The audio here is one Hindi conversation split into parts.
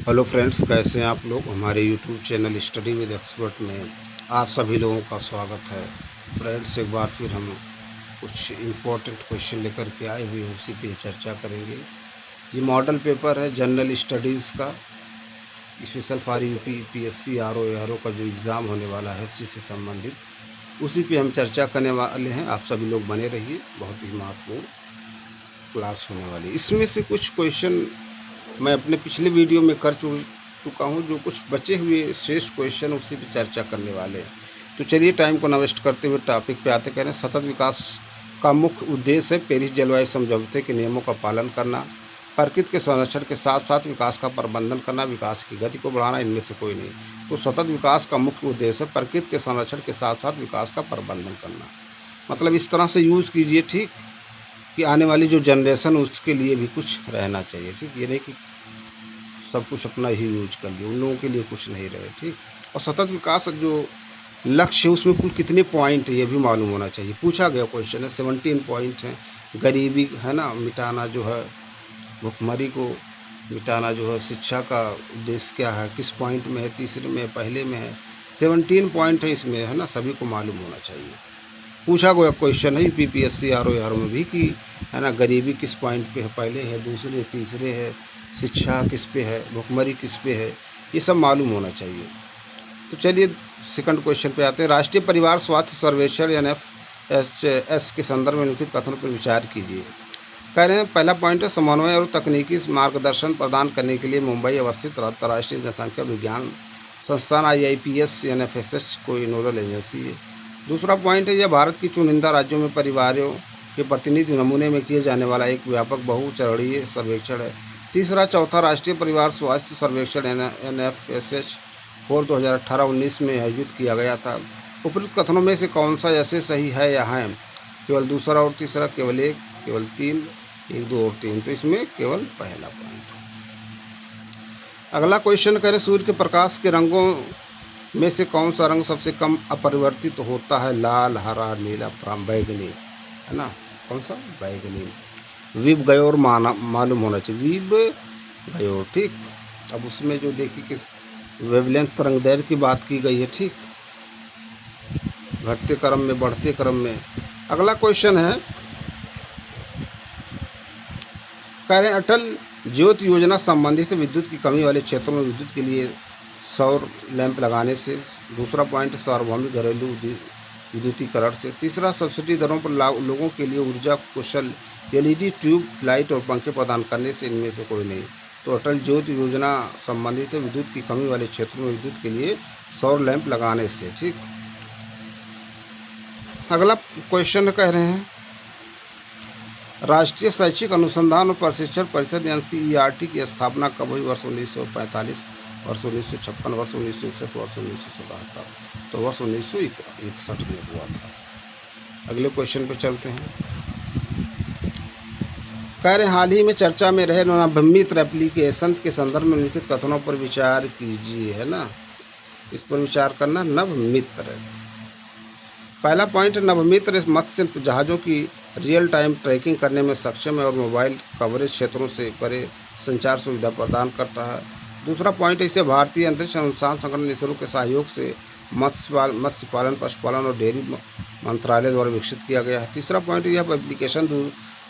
हेलो फ्रेंड्स, कैसे हैं आप लोग। हमारे YouTube channel study with expert में आप सभी लोगों का स्वागत है। फ्रेंड्स, एक बार फिर हम कुछ इम्पोर्टेंट क्वेश्चन लेकर के आए हुए हैं, उसी पे चर्चा करेंगे। ये मॉडल पेपर है जनरल स्टडीज़ का, special for UP PSC RO का जो एग्ज़ाम होने वाला है उसी से संबंधित, उसी पे हम चर्चा करने वाले हैं। आप सभी लोग बने रहिए, बहुत ही महत्वपूर्ण क्लास होने वाली। इसमें से कुछ क्वेश्चन मैं अपने पिछले वीडियो में कर चुका हूँ, जो कुछ बचे हुए शेष क्वेश्चन उसी पर चर्चा करने वाले हैं। तो चलिए टाइम को न वेस्ट करते हुए टॉपिक पे आते करें। सतत विकास का मुख्य उद्देश्य है पेरिस जलवायु समझौते के नियमों का पालन करना, प्रकृति के संरक्षण के साथ साथ विकास का प्रबंधन करना, विकास की गति को बढ़ाना, इनमें से कोई नहीं। तो सतत विकास का मुख्य उद्देश्य है प्रकृति के संरक्षण के साथ साथ विकास का प्रबंधन करना। मतलब इस तरह से यूज़ कीजिए, ठीक, कि आने वाली जो जनरेशन उसके लिए भी कुछ रहना चाहिए, ठीक। ये नहीं कि सब कुछ अपना ही यूज कर लिया, उन लोगों के लिए कुछ नहीं रहे, ठीक। और सतत विकास जो लक्ष्य है उसमें कुल कितने पॉइंट है ये भी मालूम होना चाहिए। पूछा गया क्वेश्चन है, 17 पॉइंट हैं। गरीबी है ना मिटाना जो है, भुखमरी को मिटाना जो है, शिक्षा का उद्देश्य क्या है, किस पॉइंट में है, तीसरे में, पहले में है। 17 पॉइंट है इसमें, है ना, सभी को मालूम होना चाहिए। पूछा गया क्वेश्चन है यूपीपीएससी आरओ में भी कि है ना, गरीबी किस पॉइंट पे है, पहले है, दूसरे, तीसरे है, शिक्षा किस पे है, भुखमरी किस पे है, ये सब मालूम होना चाहिए। तो चलिए सेकंड क्वेश्चन पे आते हैं। राष्ट्रीय परिवार स्वास्थ्य सर्वेक्षण NFHS के संदर्भ में निम्नलिखित कथनों पर विचार कीजिए। कह रहे हैं पहला पॉइंट है, समन्वय और तकनीकी मार्गदर्शन प्रदान करने के लिए मुंबई अवस्थित अंतर्राष्ट्रीय जनसंख्या विज्ञान संस्थान IIPS NFHS कोई नोडल एजेंसी है। दूसरा पॉइंट है, यह भारत की चुनिंदा राज्यों में परिवारों के प्रतिनिधि नमूने में किए जाने वाला एक व्यापक बहुचरणीय सर्वेक्षण है। तीसरा, चौथा राष्ट्रीय परिवार स्वास्थ्य सर्वेक्षण NFHS 2018-19 में आयोजित किया गया था। उपयुक्त कथनों में से कौन सा ऐसे सही है या है? केवल दूसरा और तीसरा, केवल एक, केवल तीन, एक, दो और तीन। तो इसमें केवल पहला पॉइंट। अगला क्वेश्चन कह रहे सूर्य के प्रकाश के रंगों में से कौन सा रंग सबसे कम अपरिवर्तित होता है? लाल, हरा, नीला, बैगनी, है ना, कौन सा? बैगनी। विब गयोर मालूम होना चाहिए, विब गयोर, ठीक। अब उसमें जो देखिए किस वेवलेंथ तरंगदैर्घ्य की बात की गई है, ठीक, घटते क्रम में, बढ़ते क्रम में। अगला क्वेश्चन है, कह रहे हैं अटल ज्योति योजना संबंधित विद्युत की कमी वाले क्षेत्रों में विद्युत के लिए सौर लैंप लगाने से। दूसरा पॉइंट, सार्वभौमिक घरेलू विद्युतीकरण से। तीसरा, सब्सिडी दरों पर लोगों के लिए ऊर्जा कुशल LED ट्यूब लाइट और पंखे प्रदान करने से। इनमें से कोई नहीं। तो अटल ज्योति योजना संबंधित विद्युत की कमी वाले क्षेत्रों में विद्युत के लिए सौर लैंप लगाने से, ठीक। अगला क्वेश्चन कह रहे हैं, राष्ट्रीय शैक्षिक अनुसंधान और प्रशिक्षण परिषद NCERT की स्थापना कब हुई? वर्ष 1945, वर्ष 1956, वर्ष 1961, वर्ष 1977। तो वर्ष 1961 में हुआ था। अगले क्वेश्चन पे चलते हैं। कह रहे हाल ही में चर्चा में रहे नवमित्र एप्लीकेशन के संदर्भ में निम्नलिखित कथनों पर विचार कीजिए, है ना, इस पर विचार करना। नवमित्र, पहला पॉइंट, नवमित्र मत्स्य जहाज़ों की रियल टाइम ट्रैकिंग करने में सक्षम है और मोबाइल कवरेज क्षेत्रों से परे संचार सुविधा प्रदान करता है। दूसरा पॉइंट, इसे भारतीय अंतरिक्ष अनुसंधान संगठन इसरो के सहयोग से मत्स्य पालन, पशुपालन और डेयरी मंत्रालय द्वारा विकसित किया गया है। तीसरा पॉइंट, यह एप्लीकेशन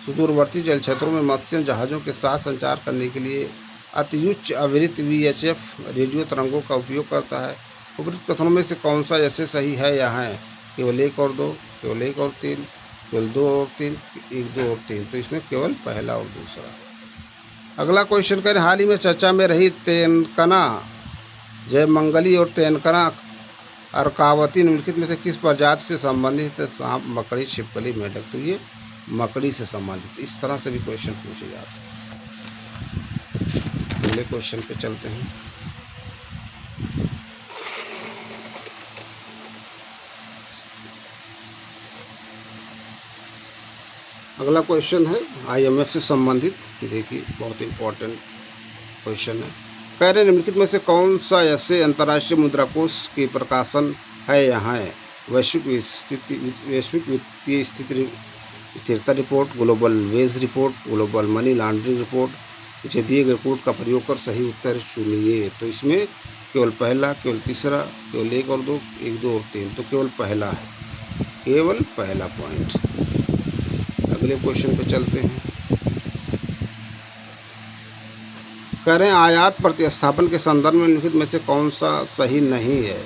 सुदूरवर्ती जल क्षेत्रों में मत्स्य जहाज़ों के साथ संचार करने के लिए अतिउच्च आवृत्त VHF रेडियो तरंगों का उपयोग करता है। उपयुक्त कथनों में से कौन सा ऐसे सही है या है? केवल एक और दो, केवल एक और तीन, केवल दो और तीन, एक, दो और तीन। तो इसमें केवल पहला और दूसरा। अगला क्वेश्चन करें, हाल ही में चर्चा में रही तेनकना जयमंगली और तेनकना अर्कावती निम्नलिखित में से किस प्रजाति से संबंधित है? सांप, मकड़ी, छिपकली, मेढक। तो ये मकड़ी से संबंधित। इस तरह से भी क्वेश्चन पूछे जाते हैं। अगले क्वेश्चन पे चलते हैं। अगला क्वेश्चन है IMF से संबंधित। देखिए बहुत इम्पोर्टेंट क्वेश्चन है। कह रहे निम्नलिखित में से कौन सा ऐसे अंतर्राष्ट्रीय मुद्रा कोष की प्रकाशन है यहाँ है? वैश्विक वित्तीय स्थिरता रिपोर्ट, global wage report, global money laundering report, नीचे दिए गए कोड का प्रयोग कर सही उत्तर चुनिए। तो इसमें केवल पहला, केवल तीसरा, केवल एक और दो, एक दो और तीन, तो केवल पहला है, केवल पहला पॉइंट। अगले क्वेश्चन पे चलते हैं। कह रहे हैं आयात प्रतिस्थापन के संदर्भ में निम्नलिखित में से कौन सा सही नहीं है।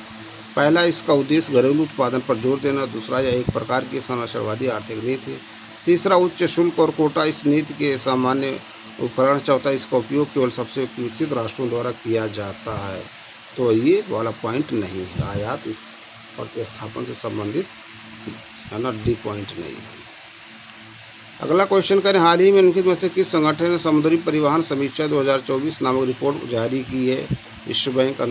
पहला, इसका उद्देश्य घरेलू उत्पादन पर जोर देना। दूसरा, यह एक प्रकार की संरक्षणवादी आर्थिक नीति है। तीसरा, उच्च शुल्क और कोटा इस नीति के सामान्य उपकरण। चौथा, इसका उपयोग केवल सबसे विकसित राष्ट्रों द्वारा किया जाता है। तो ये वाला पॉइंट नहीं है, आयात प्रतिस्थापन से संबंधित है ना, डी पॉइंट नहीं है। अगला क्वेश्चन करें, हाल ही में निम्नलिखित में से किस संगठन ने समुद्री परिवहन समीक्षा 2024 नामक रिपोर्ट जारी की है। विश्व बैंक,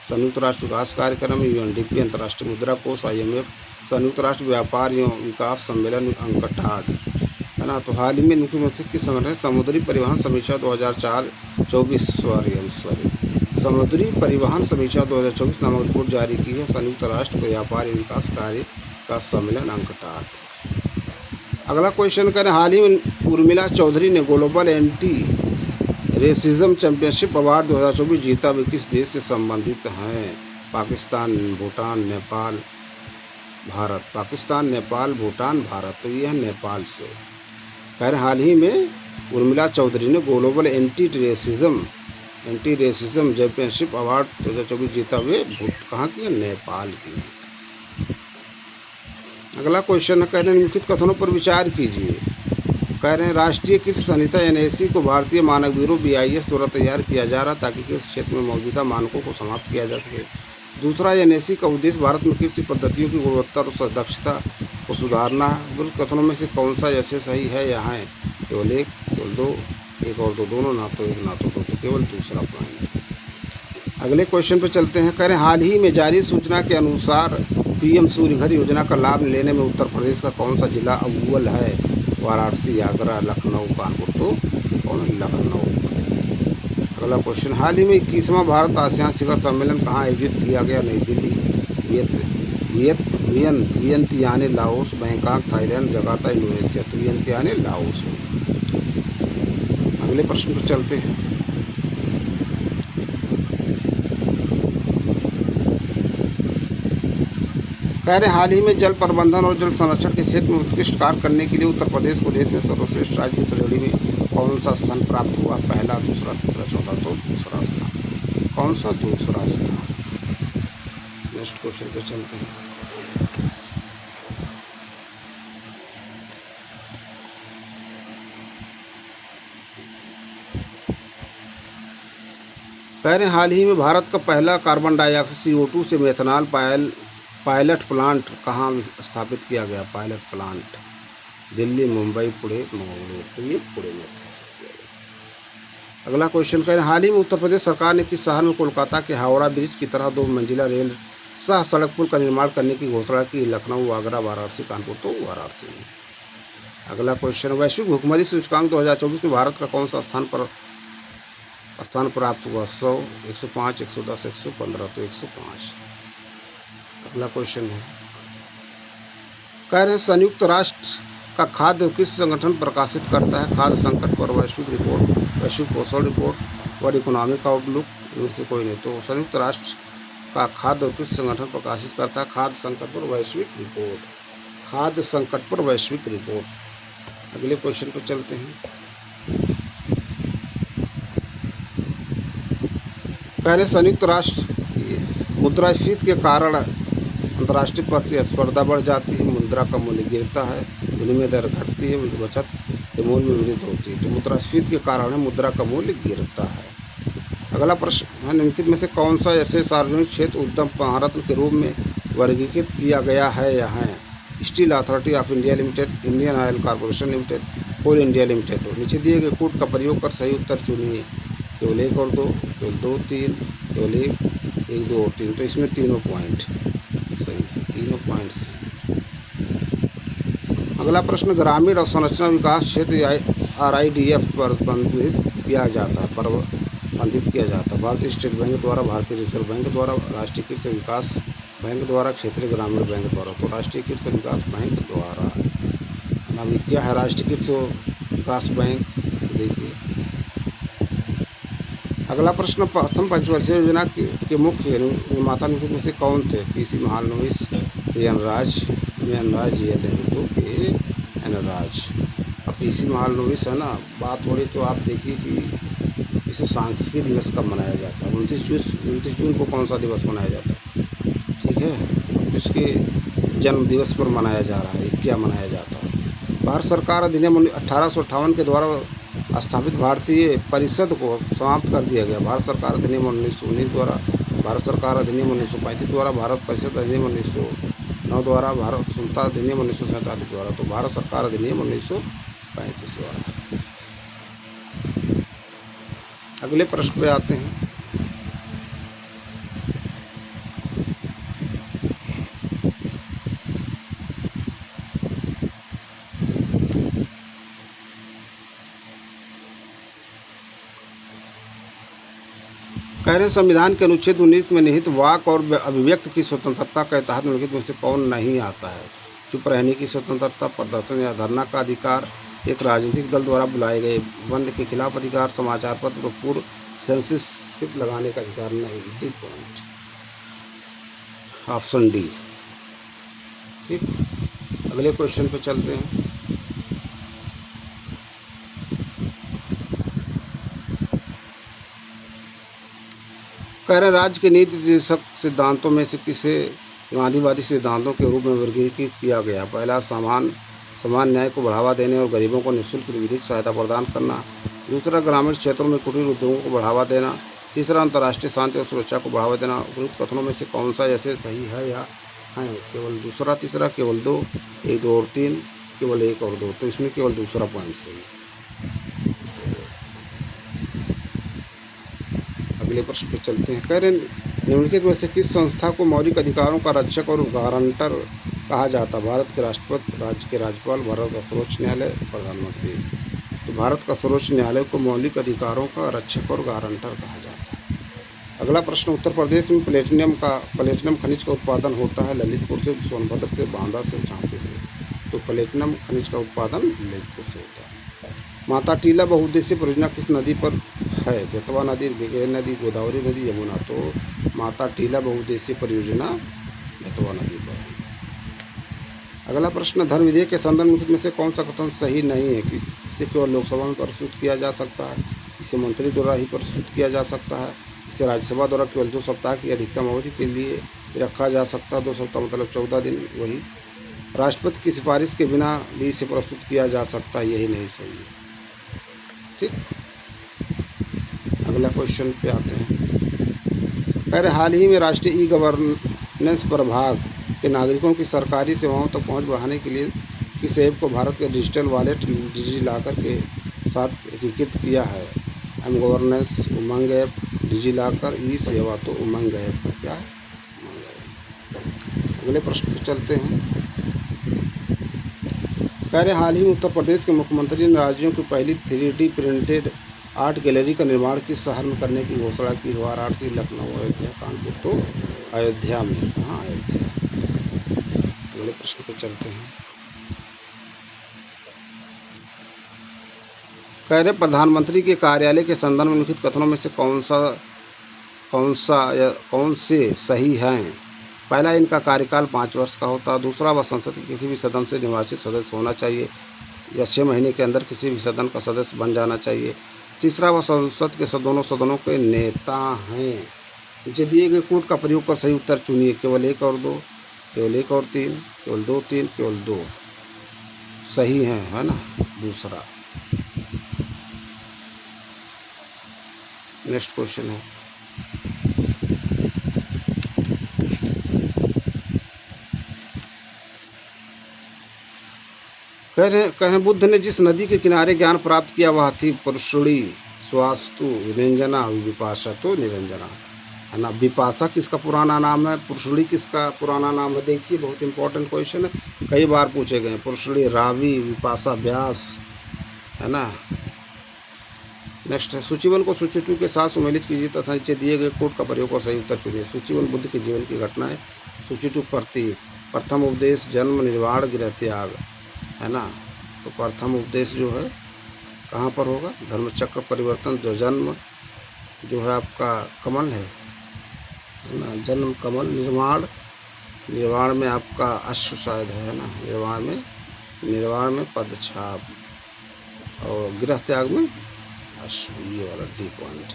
संयुक्त राष्ट्र विकास कार्यक्रम, यूएनडीपी, अंतर्राष्ट्रीय मुद्रा कोष, IMF, संयुक्त राष्ट्र व्यापार एवं विकास सम्मेलन, UNCTAD, है ना। तो हाल ही में निम्नलिखित में से किस संगठन ने समुद्री परिवहन समीक्षा 2024 समुद्री परिवहन समीक्षा 2024 नामक रिपोर्ट जारी की है। संयुक्त राष्ट्र व्यापार एवं विकास कार्य का सम्मेलन, UNCTAD। अगला क्वेश्चन करें, हाल ही में उर्मिला चौधरी ने global anti racism championship award 2024 जीता। वे किस देश से संबंधित हैं। पाकिस्तान, भूटान, नेपाल, भारत। पाकिस्तान, नेपाल, भूटान, भारत। तो ये है नेपाल से। कह रहे हाल ही में उर्मिला चौधरी ने global anti racism championship award 2024 जीता। वे कहाँ की है, नेपाल की। अगला क्वेश्चन कह रहे हैं निम्नलिखित कथनों पर विचार कीजिए। कह रहे हैं राष्ट्रीय कृषि संहिता NAC को भारतीय मानक ब्यूरो BIS द्वारा तैयार किया जा रहा ताकि कृषि क्षेत्र में मौजूदा मानकों को समाप्त किया जा सके। दूसरा, NAC का उद्देश्य भारत में कृषि पद्धतियों की गुणवत्ता और दक्षता को सुधारना है। उन कथनों में से कौन सा ऐसे सही है यहाँ है। केवल एक, केवल दो, एक और दो, दोनों ना तो एक ना तो दो, तो केवल दूसरा पॉइंट। अगले क्वेश्चन पर चलते हैं। कह रहे हैं हाल ही में जारी सूचना के अनुसार PM सूर्य घर योजना का लाभ लेने में उत्तर प्रदेश का कौन सा जिला अव्वल है। वाराणसी, आगरा, लखनऊ, कानपुर। तो कौन, लखनऊ। अगला क्वेश्चन, हाल ही में 21वां भारत आसियान शिखर सम्मेलन कहाँ आयोजित किया गया। नई Delhi, वियंतियाने, Laos, Bangkok, Thailand, Jakarta, Indonesia. तो वियंतियाने, लाओस में। अगले प्रश्न पर चलते हैं। कह रहे हाल ही में जल प्रबंधन और जल संरक्षण के क्षेत्र में उत्कृष्ट कार्य करने के लिए उत्तर प्रदेश को देश में सर्वश्रेष्ठ राज्य की श्रेणी में कौन सा स्थान प्राप्त हुआ। पहला, दूसरा, तीसरा, चौथा। तो दूसरा स्थान। कौन सा, दूसरा स्थान। नेक्स्ट क्वेश्चन पे चलते हैं। कह रहे हाल ही में भारत का पहला कार्बन डाइऑक्साइड CO2 से मेथनॉल पायलट प्लांट कहाँ स्थापित किया गया। Pilot plant Delhi, Mumbai, Pune, Mangaluru. तो ये पुणे में स्थापित किया गया। अगला क्वेश्चन कह रहे हाल ही में उत्तर प्रदेश सरकार ने किस शहर में कोलकाता के हावड़ा ब्रिज की तरह 2 मंजिला रेल सह सड़क पुल का निर्माण करने की घोषणा की। लखनऊ, आगरा, वाराणसी, कानपुर। तो वाराणसी में। अगला क्वेश्चन, वैश्विक भुखमरी सूचकांक 2024 में भारत का कौन सा स्थान प्राप्त हुआ। 100, 105, 110, 115। तो 105। अगला क्वेश्चन है, कह रहे हैं संयुक्त राष्ट्र का खाद्य और कृषि संगठन प्रकाशित करता है खाद्य संकट पर वैश्विक रिपोर्ट, वैश्विक पोषण रिपोर्ट, वर्ल्ड इकोनॉमिक आउटलुक। इनमें से कोई नहीं। तो संयुक्त राष्ट्र का खाद्य और कृषि संगठन प्रकाशित करता है खाद्य संकट पर वैश्विक रिपोर्ट, खाद्य संकट पर वैश्विक रिपोर्ट। अगले क्वेश्चन पर चलते हैं। कह रहे संयुक्त राष्ट्र मुद्रास्फीति के कारण अंतर्राष्ट्रीय प्रतिस्पर्धा बढ़ जाती है, मुद्रा का मूल्य गिरता है, विनिमय दर घटती है, बचत के मूल्य में वृद्धि होती है। तो मुद्रास्फीति के कारण मुद्रा का मूल्य गिरता है। अगला प्रश्न है निम्नलिखित में से कौन सा ऐसे सार्वजनिक क्षेत्र उद्यम महारत्न के रूप में वर्गीकृत किया गया है। यहाँ Steel Authority of India Limited, Indian Oil Corporation Limited, Coal India Limited. और नीचे दिए गए कोड का प्रयोग कर सही उत्तर चुनिए। केवल एक और दो, केवल दो, तीन, केवल एक, एक, दो और तीन। तो इसमें तीनों पॉइंट सही, तीनों पॉइंट सही। अगला प्रश्न, ग्रामीण अवसंरचना विकास क्षेत्र RIDF पर प्रबंधित किया जाता है। भारतीय स्टेट बैंक द्वारा, भारतीय रिजर्व बैंक द्वारा, राष्ट्रीय कृषि विकास बैंक द्वारा, क्षेत्रीय ग्रामीण बैंक द्वारा। तो राष्ट्रीय कृषि विकास बैंक द्वारा। अभी क्या है राष्ट्रीय कृषि विकास बैंक, देखिए अगला प्रश्न, प्रथम पंचवर्षीय योजना के मुख्य निर्माता निम्नलिखित में से कौन थे? पीसी महालनोबिस, एन राज, जी नेहरू, एन राज। अब पीसी महालनोबिस है ना, बात हो रही तो आप देखिए कि इसे सांख्यिकी दिवस कब मनाया जाता है? 29 जून को कौन सा दिवस मनाया जाता है? ठीक है, इसके जन्म दिवस पर मनाया जा रहा है, क्या मनाया जाता है? भारत सरकार अधिनियम 1858 के द्वारा स्थापित भारतीय परिषद को समाप्त कर दिया गया। भारत सरकार अधिनियम 1919 द्वारा, भारत सरकार अधिनियम 1935 द्वारा, भारत परिषद अधिनियम 1909 द्वारा, भारत संहिता अधिनियम 1947 द्वारा। तो भारत सरकार अधिनियम 1935 द्वारा। अगले प्रश्न पे आते हैं। कह रहे संविधान के अनुच्छेद 19 में निहित वाक और अभिव्यक्ति की स्वतंत्रता के तहत निम्नलिखित में से कौन नहीं आता है? चुप रहने की स्वतंत्रता, प्रदर्शन या धरना का अधिकार, एक राजनीतिक दल द्वारा बुलाए गए बंद के खिलाफ अधिकार, समाचार पत्र पर पूर्व सेंसरशिप लगाने का अधिकार नहीं। D point, option D. ठीक, अगले क्वेश्चन पे चलते हैं। कह रहे राज्य के नीति निर्देशक सिद्धांतों में से किसे गांधीवादी सिद्धांतों के रूप में वर्गीकृत किया गया? पहला, समान न्याय को बढ़ावा देने और गरीबों को निःशुल्क विधिक सहायता प्रदान करना। दूसरा, ग्रामीण क्षेत्रों में कुटीर उद्योगों को बढ़ावा देना। तीसरा, अंतर्राष्ट्रीय शांति और सुरक्षा को बढ़ावा देना। उपयुक्त कथनों में से कौन सा ऐसे सही है या है? केवल दूसरा, तीसरा, केवल दो, 1, 2 और 3, केवल 1 और 2। तो इसमें केवल दूसरा पॉइंट सही है। अगले प्रश्न पे चलते हैं। कह रहे निम्नलिखित में से किस संस्था को मौलिक अधिकारों का रक्षक और गारंटर कहा जाता? भारत के राष्ट्रपति, राज्य के राज्यपाल, भारत का सर्वोच्च न्यायालय, प्रधानमंत्री। तो भारत का सर्वोच्च न्यायालय को मौलिक अधिकारों का रक्षक और गारंटर कहा जाता है। अगला प्रश्न, उत्तर प्रदेश में प्लेटिनम खनिज का उत्पादन होता है? ललितपुर से, सोनभद्र से, बांदा से, झांसी से। तो प्लेटिनम खनिज का उत्पादन ललितपुर से होता है। माता टीला बहुउद्देशीय परियोजना किस नदी पर है? बेतवा नदी, बिगेल नदी, गोदावरी नदी, यमुना। तो माता टीला बहुउद्देशीय परियोजना बेतवा नदी पर है। अगला प्रश्न, धर्म विधेयक के संदर्भ में से कौन सा कथन सही नहीं है? कि इसे केवल लोकसभा में प्रस्तुत किया जा सकता है, इसे मंत्री द्वारा ही प्रस्तुत किया जा सकता है, इसे राज्यसभा द्वारा केवल 2 सप्ताह की अधिकतम अवधि के लिए रखा जा सकता है। 2 सप्ताह मतलब 14 दिन। वही राष्ट्रपति की सिफारिश के बिना भी इसे प्रस्तुत किया जा सकता है, यही नहीं सही है। ठीक, अगला क्वेश्चन पे आते हैं। कह रहे हाल ही में राष्ट्रीय ई गवर्नेंस प्रभाग के नागरिकों की सरकारी सेवाओं तक पहुंच बढ़ाने के लिए किस ऐप को भारत के डिजिटल वॉलेट डिजिलॉकर के साथ एकीकृत किया है? एम गवर्नेंस, उमंग ऐप, डिजिलॉकर, ई सेवा। तो उमंग ऐप क्या है? अगले प्रश्न पर चलते हैं। कह रहे हाल ही में उत्तर प्रदेश के मुख्यमंत्री ने राज्यों की पहली 3D प्रिंटेड आर्ट गैलरी का निर्माण किस शहर में करने की घोषणा की? वाराणसी, लखनऊ, अयोध्या, कानपुर। तो अयोध्या में। हाँ, अयोध्या। अगले प्रश्न पर चलते हैं। कह रहे प्रधानमंत्री के कार्यालय के संदर्भ में लिखित कथनों में से कौन से सही हैं? पहला, इनका कार्यकाल 5 वर्ष का होता। दूसरा, वह संसद के किसी भी सदन से निर्वाचित सदस्य होना चाहिए या 6 महीने के अंदर किसी भी सदन का सदस्य बन जाना चाहिए। तीसरा, वह संसद के दोनों सदनों के नेता हैं। नीचे दिए गए कोड का प्रयोग कर सही उत्तर चुनिए। केवल 1 और 2, केवल 1 और 3, केवल 2, 3, केवल 2 सही है ना? दूसरा। नेक्स्ट क्वेश्चन है। कह रहे बुद्ध ने जिस नदी के किनारे ज्ञान प्राप्त किया वह थी पुरुषड़ी, स्वास्तु, निरंजना, विपाशा। तो निरंजना है ना। विपाशा किसका पुराना नाम है? पुरुषड़ी किसका पुराना नाम है? देखिए, बहुत इंपॉर्टेंट क्वेश्चन है, कई बार पूछे गए। पुरुषड़ी रावी, विपाशा व्यास, है ना। नेक्स्ट है, सूचीवन को सूची 2 के साथ सुमेलित कीजिए तथा नीचे दिए गए कोड का प्रयोग कर सही उत्तर चुनिए। सूचीवन बुद्ध के जीवन की घटनाएं। सूची 2 प्रतीक, प्रथम उपदेश, जन्म, निर्वाण, गृह त्याग, है ना। तो प्रथम उपदेश जो है कहाँ पर होगा? धर्मचक्र परिवर्तन, जो जन्म, जो है आपका कमल है ना, जन्म कमल। निर्वाण, निर्वाण में आपका अश्व शायद है ना, निर्वाण में पदछाप, और गृह त्याग में अश्व, ये वाला डी पॉइंट।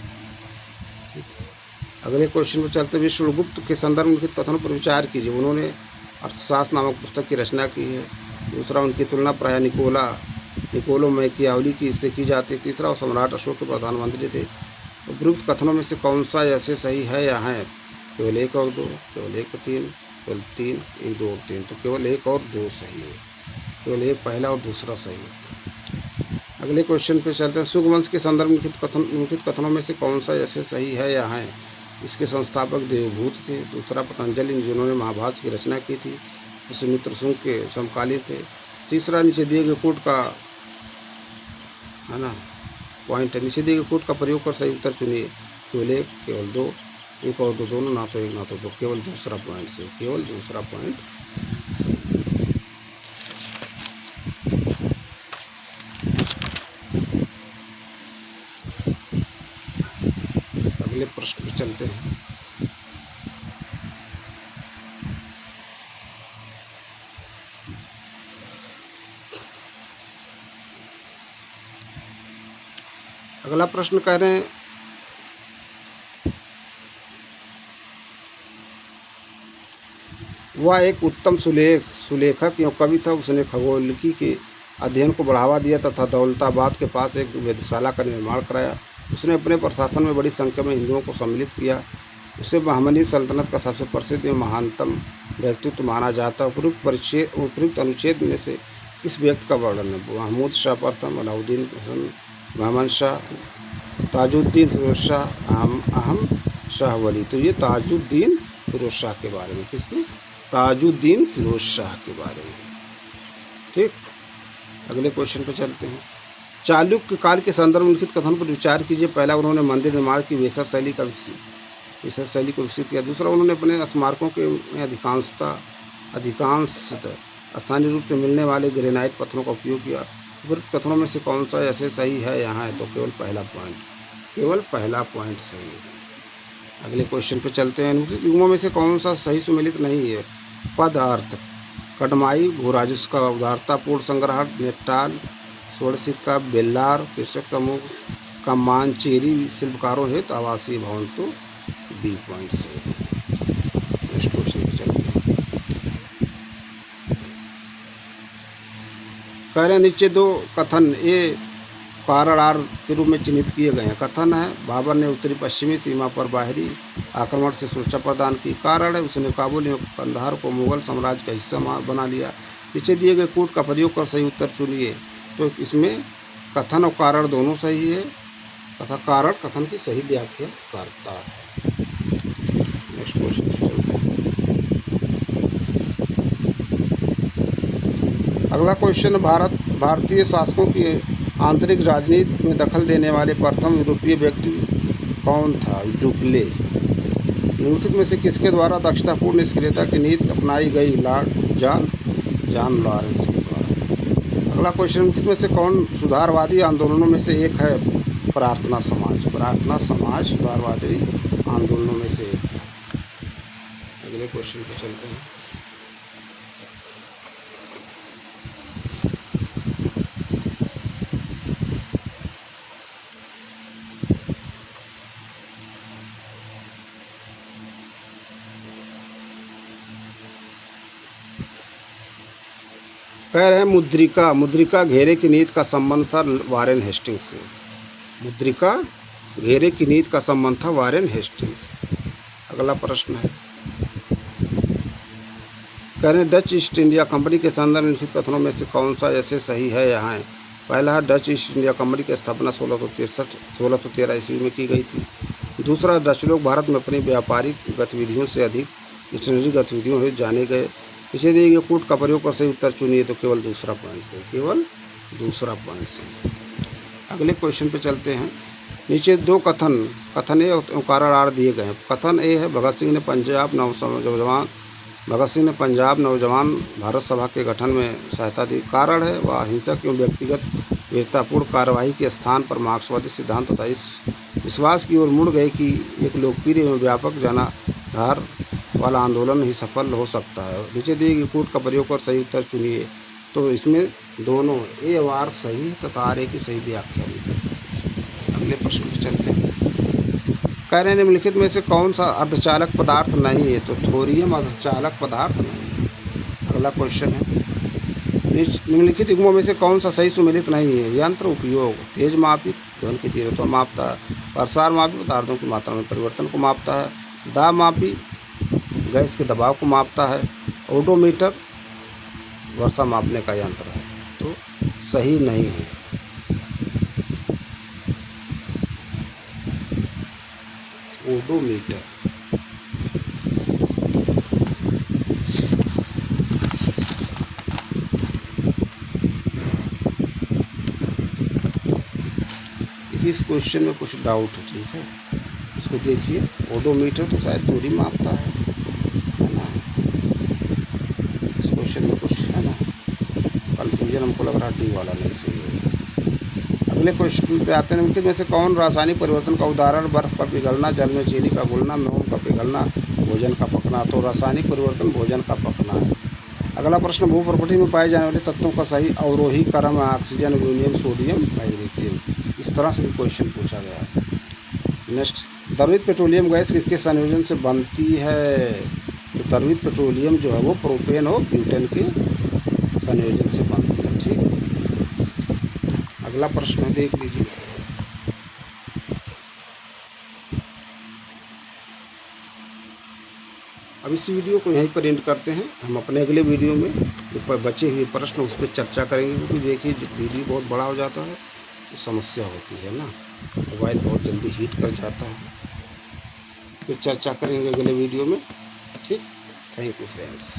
अगले क्वेश्चन पर चलते, विष्णुगुप्त के संदर्भ में लिखित कथनों पर विचार कीजिए। उन्होंने अर्थशास्त्र नामक पुस्तक की रचना की है। दूसरा, उनकी तुलना प्राय निकोलो मैकियावली की इससे की जाती। तीसरा, वो सम्राट अशोक के प्रधानमंत्री थे। उपयुक्त कथनों में से कौन सा ऐसे सही है या है? केवल एक और दो, केवल एक और तीन, केवल तीन, एक दो और तीन। तो केवल एक और दो सही है, केवल एक पहला और दूसरा सही है। अगले क्वेश्चन पे चलते हैं, सुगवंश के संदर्भ में लिखित कथनों में से कौन सा ऐसे सही है या है? इसके संस्थापक देवभूत थे। दूसरा, पतंजलि जिन्होंने महाभारत की रचना की थी, पुष्यमित्र शुंग के समकालीन थे। तीसरा, नीचे दिए गए कोट का है ना पॉइंट है, नीचे दिए गए कोट का प्रयोग कर सही उत्तर चुनिए। केवल एक, केवल दो, एक और दो, दोनों, ना तो एक ना तो दो, केवल दूसरा पॉइंट से, केवल दूसरा पॉइंट। अगले प्रश्न पे चलते हैं। अगला प्रश्न कह रहे हैं, वह एक उत्तम सुलेखक एवं कवि था। उसने खगोलिकी के अध्ययन को बढ़ावा दिया तथा दौलताबाद के पास एक वेधशाला का निर्माण कराया। उसने अपने प्रशासन में बड़ी संख्या में हिंदुओं को सम्मिलित किया। उसे बहमनी सल्तनत का सबसे प्रसिद्ध एवं महानतम व्यक्तित्व माना जाता है। उपयुक्त अनुच्छेद में से किस व्यक्ति का वर्णन है? महमूद शाह प्रथम, अलाउद्दीन हसन, बहमन शाह, ताजुद्दीन फिरोज शाह, अहम शाह वली। तो ये ताजुद्दीन फिरोज शाह के बारे में, किसकी? ताजुद्दीन फिरोज शाह के बारे में। ठीक, अगले क्वेश्चन पे चलते हैं। चालुक्य काल के संदर्भ में लिखित कथन पर विचार कीजिए। पहला, उन्होंने मंदिर निर्माण की वेसर शैली को विकसित किया। दूसरा, उन्होंने अपने स्मारकों के अधिकांशतः स्थानीय रूप से मिलने वाले ग्रेनाइट पत्थरों का उपयोग किया। उपयुक्त कथनों में से कौन सा ऐसे सही है यहाँ है? तो केवल पहला पॉइंट, केवल पहला पॉइंट सही है। अगले क्वेश्चन पे चलते हैं। निम्नलिखित युग्मों में से कौन सा सही सुमेलित नहीं है? पद अर्थ, कटमाई, भूराजस्व का उदारतापूर्ण संग्रहण, नेटाल, स्वर्ण सिक्का, बेल्लार, कृषक समूह का मानचेरी शिल्पकारों हेतु आवासीय भवन। तो बी पॉइंट से। नेक्स्ट क्वेश्चन पे चलते हैं। कह रहे हैं, नीचे दो कथन ए कारण आर के रूप में चिन्हित किए गए हैं। कथन है, बाबर ने उत्तरी पश्चिमी सीमा पर बाहरी आक्रमण से सुरक्षा प्रदान की। कारण है, उसने काबुल एवं कंधार को मुगल साम्राज्य का हिस्सा बना लिया। पीछे दिए गए कूट का प्रयोग कर सही उत्तर चुनिए। तो इसमें कथन और कारण दोनों सही है तथा कारण कथन की सही व्याख्या करता है। नेक्स्ट क्वेश्चन चलते हैं। अगला क्वेश्चन, भारतीय शासकों की आंतरिक राजनीति में दखल देने वाले प्रथम यूरोपीय व्यक्ति कौन था? ड्यूप्ले। निम्नलिखित में से किसके द्वारा दक्षतापूर्ण निष्क्रियता की नीति अपनाई गई? लॉर्ड जॉन लॉरेंस के द्वारा। अगला क्वेश्चन, निम्नलिखित में से कौन सुधारवादी आंदोलनों में से एक है? प्रार्थना समाज। प्रार्थना समाज सुधारवादी आंदोलनों में से एक है। अगले क्वेश्चन पर चलते हैं। कह रहे हैं, मुद्रिका घेरे की नीति का संबंध था वारेन हेस्टिंग्स से। मुद्रिका घेरे की नीति का संबंध था वारेन हेस्टिंग्स से। अगला प्रश्न है, कह रहे हैं, डच ईस्ट इंडिया कंपनी के संदर्भ में लिखित कथनों में से कौन सा ऐसे सही है यहाँ है? पहला है, डच ईस्ट इंडिया कंपनी की स्थापना 1613 ईस्वी में की गई थी। दूसरा, डच लोग भारत में अपनी व्यापारिक गतिविधियों से अधिक मिशनरी गतिविधियों हेतु जाने गए। पीछे दिए गए कूट का प्रयोग कर सही उत्तर चुनिए। तो केवल दूसरा पॉइंट से, केवल दूसरा पॉइंट से। अगले क्वेश्चन पे चलते हैं। नीचे दो कथन ए और कारण आर दिए गए हैं। कथन ए है, भगत सिंह ने पंजाब नौजवान भारत सभा के गठन में सहायता दी। कारण है, वह अहिंसक एवं व्यक्तिगत वीरतापूर्ण कार्यवाही के स्थान पर मार्क्सवादी सिद्धांत तथा इस विश्वास की ओर मुड़ गए कि एक लोकप्रिय एवं व्यापक जनाधार वाला आंदोलन ही सफल हो सकता है। नीचे दिए गए कोड का प्रयोग कर सही उत्तर चुनिए। तो इसमें दोनों ए और आर सही तथा आर ए की सही व्याख्या दी। अगले प्रश्न पर चलते हैं। कह रहे हैं निम्नलिखित में से कौन सा अर्धचालक पदार्थ नहीं है? तो थोरियम अर्धचालक पदार्थ नहीं है। अगला क्वेश्चन है, निम्नलिखित युग्मों में से कौन सा सही सुमेलित नहीं है? यंत्र उपयोग तेज मापी ध्वनि की तीव्रता मापता है, प्रसार मापी पदार्थों की मात्रा में परिवर्तन को मापता है, दाब मापी गैस के दबाव को मापता है, ओडोमीटर वर्षा मापने का यंत्र है। तो सही नहीं है। ओडोमीटर इस क्वेश्चन में कुछ डाउट है, ठीक है, इसको देखिए। ओडोमीटर तो शायद दूरी मापता है ना। इस क्वेश्चन में कुछ है ना कन्फ्यूजन, हमको लग रहा है डी वाला नहीं सही है। अगले क्वेश्चन पे आते हैं, निम्नलिखित में से कौन रासायनिक परिवर्तन का उदाहरण? बर्फ़ का पिघलना, जल में चीनी का घुलना, मोम का पिघलना, भोजन का पकना। तो रासायनिक परिवर्तन भोजन का पकना है। अगला प्रश्न, भू प्रकृति में पाए जाने वाले तत्वों का सही अवरोही क्रम है? Oxygen, uranium, sodium, magnesium. इस तरह से भी क्वेश्चन पूछा गया है। नेक्स्ट, द्रवित पेट्रोलियम गैस किसके संयोजन से बनती है? तो द्रवित पेट्रोलियम जो है वो प्रोपेन और ब्यूटेन के संयोजन से बनती है। ठीक, अगला प्रश्न देख लीजिए। अब इस वीडियो को यहीं पर एंड करते हैं। हम अपने अगले वीडियो में जो बचे हुए प्रश्न उस पर चर्चा करेंगे, क्योंकि देखिए जब वीडियो बहुत बड़ा हो जाता है तो समस्या होती है ना, मोबाइल बहुत जल्दी हीट कर जाता है। फिर चर्चा करेंगे अगले वीडियो में। ठीक, थैंक यू फ्रेंड्स।